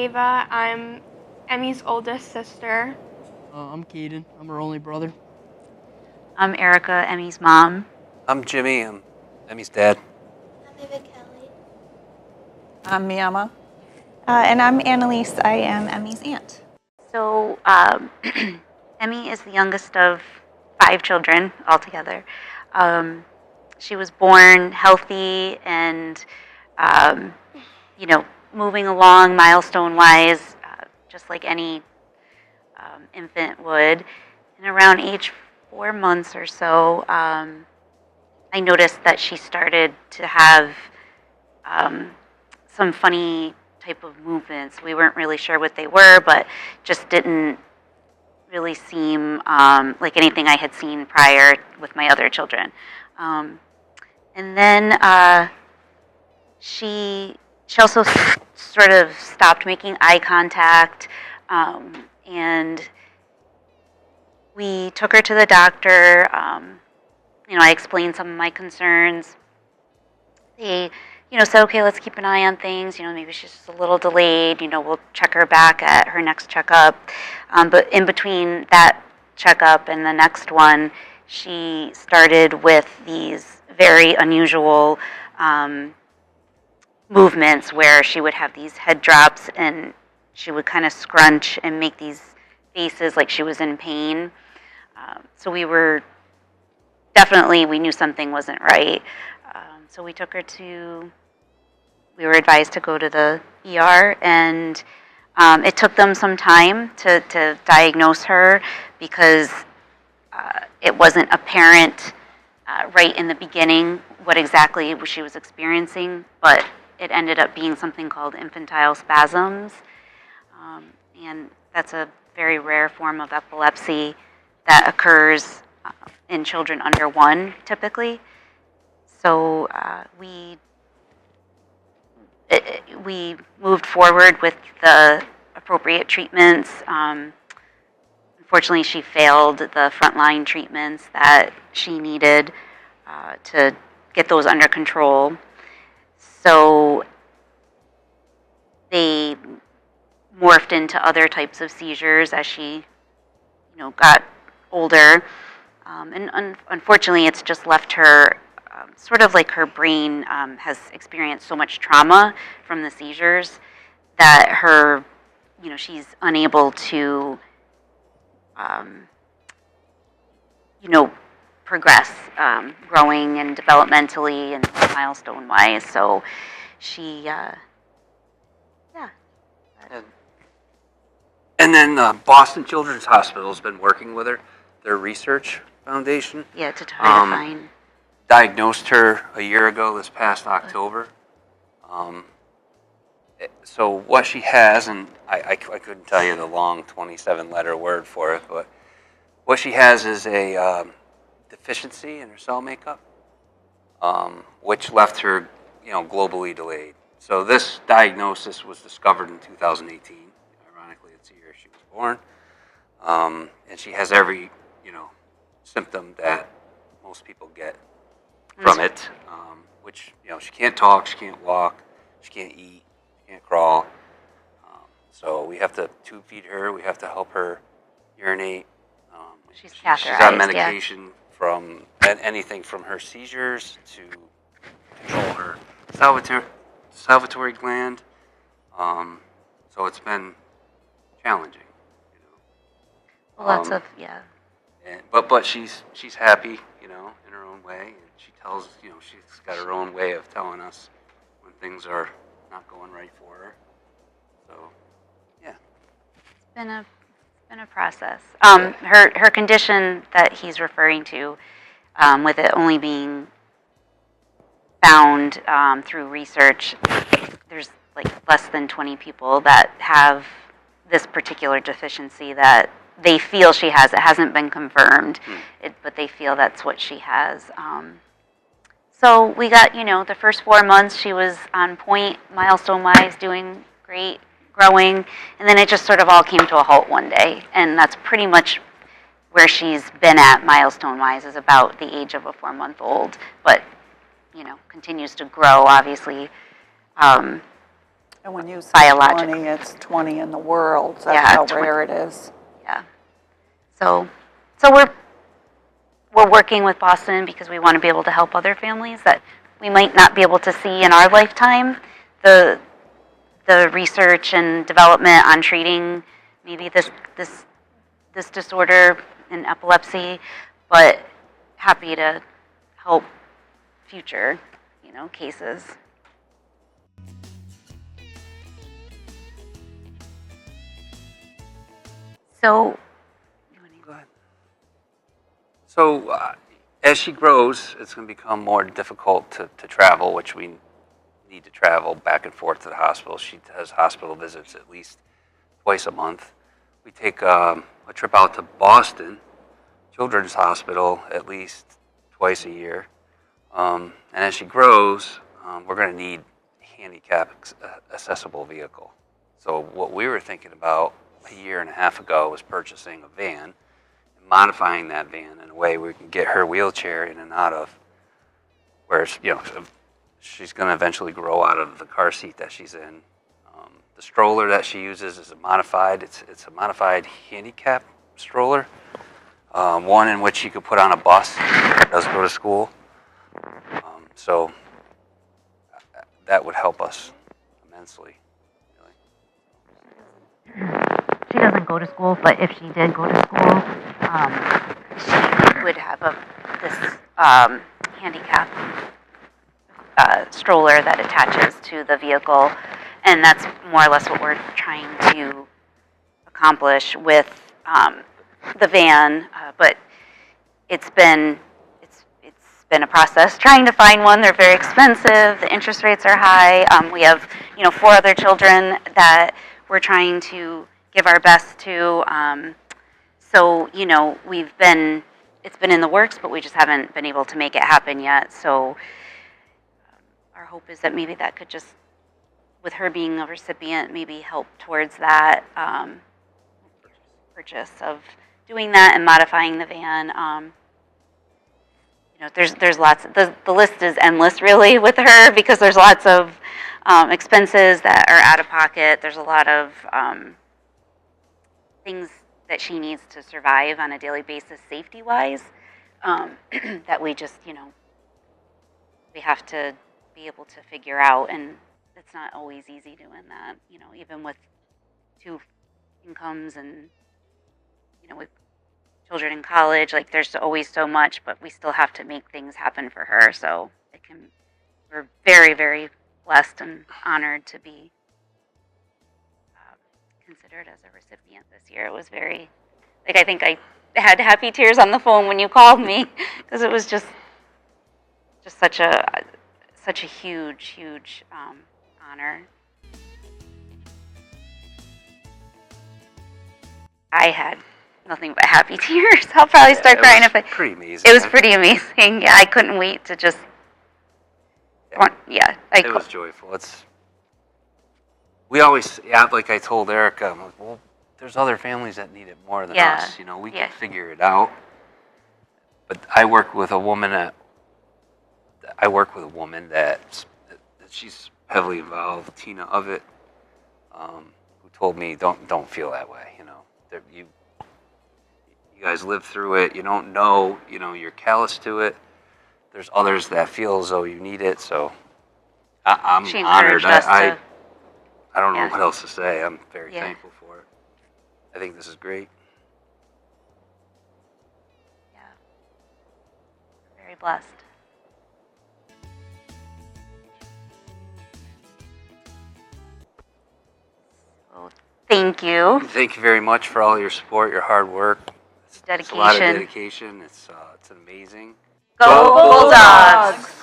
Ava. I'm Emmie's oldest sister. I'm Caden. I'm her only brother. I'm Erica, Emmie's mom. I'm Jimmy. I'm Emmie's dad. I'm Ava Kelly. I'm Miyama. And I'm Annalise. I am Emmie's aunt. So Emmie is the youngest of 5 children altogether. She was born healthy and, moving along milestone-wise, just like any infant would. And around age 4 months or so, I noticed that she started to have some funny type of movements. We weren't really sure what they were, but just didn't really seem like anything I had seen prior with my other children. And then she also sort of stopped making eye contact, and we took her to the doctor. I explained some of my concerns. They, said, okay, let's keep an eye on things. Maybe she's just a little delayed. We'll check her back at her next checkup. But in between that checkup and the next one, she started with these very unusual movements where she would have these head drops and she would kind of scrunch and make these faces like she was in pain. So we knew something wasn't right. So we were advised to go to the ER, and it took them some time to diagnose her because it wasn't apparent right in the beginning what exactly she was experiencing, but it ended up being something called infantile spasms, and that's a very rare form of epilepsy that occurs in children under 1, typically. So we moved forward with the appropriate treatments. Unfortunately, she failed the frontline treatments that she needed to get those under control. So they morphed into other types of seizures as she, got older. And unfortunately, it's just left her sort of like her brain has experienced so much trauma from the seizures that she's unable to, progress growing and developmentally and milestone-wise. So she, And then Boston Children's Hospital has been working with her, their research foundation. Yeah, to try to find. Diagnosed her a year ago this past October. So what she has, and I couldn't tell you the long 27-letter word for it, but what she has is a deficiency in her cell makeup, which left her, globally delayed. So this diagnosis was discovered in 2018. Ironically, it's the year she was born, and she has every, symptom that most people get from it, which, she can't talk, she can't walk, she can't eat, she can't crawl. So we have to tube feed her, we have to help her urinate. She's on medication from anything from her seizures to control her salivatory gland. So it's been challenging. Lots of. But she's happy, in her own way. And she tells, she's got her own way of telling us when things are not going right for her. So, yeah. It's been a process. Her condition that he's referring to, with it only being found through research, there's like less than 20 people that have this particular deficiency that they feel she has. It hasn't been confirmed, but they feel that's what she has. So we got, the first 4 months she was on point, milestone-wise, doing great, growing, and then it just sort of all came to a halt one day, and that's pretty much where she's been at milestone-wise, is about the age of a 4-month-old, but, continues to grow, obviously. And when you say biologic. 20, it's 20 in the world. That's Yeah, how 20. rare it is. Yeah. So we're working with Boston because we want to be able to help other families that we might not be able to see in our lifetime. The research and development on treating maybe this disorder in epilepsy, but happy to help future, cases. So, Go ahead. So, as she grows, it's going to become more difficult to travel, which we need to travel back and forth to the hospital. She has hospital visits at least twice a month. We take a trip out to Boston Children's Hospital at least twice a year. And as she grows, we're going to need a handicap accessible vehicle. So what we were thinking about a year and a half ago was purchasing a van and modifying that van in a way we can get her wheelchair in and out of, where she's going to eventually grow out of the car seat that she's in. The stroller that she uses is it's a modified handicap stroller, one in which you could put on a bus that does go to school. So that would help us immensely. she doesn't go to school, but if she did go to school, she would have this handicap stroller that attaches to the vehicle, and that's more or less what we're trying to accomplish with the van. But it's been a process trying to find one. They're very expensive. The interest rates are high. We have 4 other children that we're trying to give our best to. So it's been in the works, but we just haven't been able to make it happen yet. So our hope is that maybe that could just, with her being a recipient, maybe help towards that purchase of doing that and modifying the van. There's lots. The list is endless, really, with her, because there's lots of expenses that are out of pocket. There's a lot of things that she needs to survive on a daily basis, safety-wise, that we just, we have to be able to figure out, and it's not always easy doing that. Even with 2 incomes and with children in college, like there's always so much, but we still have to make things happen for her. So we're very, very blessed and honored to be considered as a recipient this year. It was very, I think I had happy tears on the phone when you called me, because it was just such a huge honor. I had nothing but happy tears. I'll probably start crying if Pretty amazing. It was pretty amazing. Yeah, I couldn't wait to just. It was joyful. We always, like I told Erica, well, there's other families that need it more than us. We can figure it out. But I work with a woman that she's heavily involved, Tina of it, who told me don't feel that way. You guys live through it. You don't know. You're callous to it. There's others that feel as though you need it. So I'm she honored. I don't know Yeah. what else to say. I'm very Yeah. thankful for it. I think this is great. Yeah, very blessed. So, thank you. Thank you very much for all your support, your hard work. It's a lot of dedication. It's amazing. Go Bulldogs!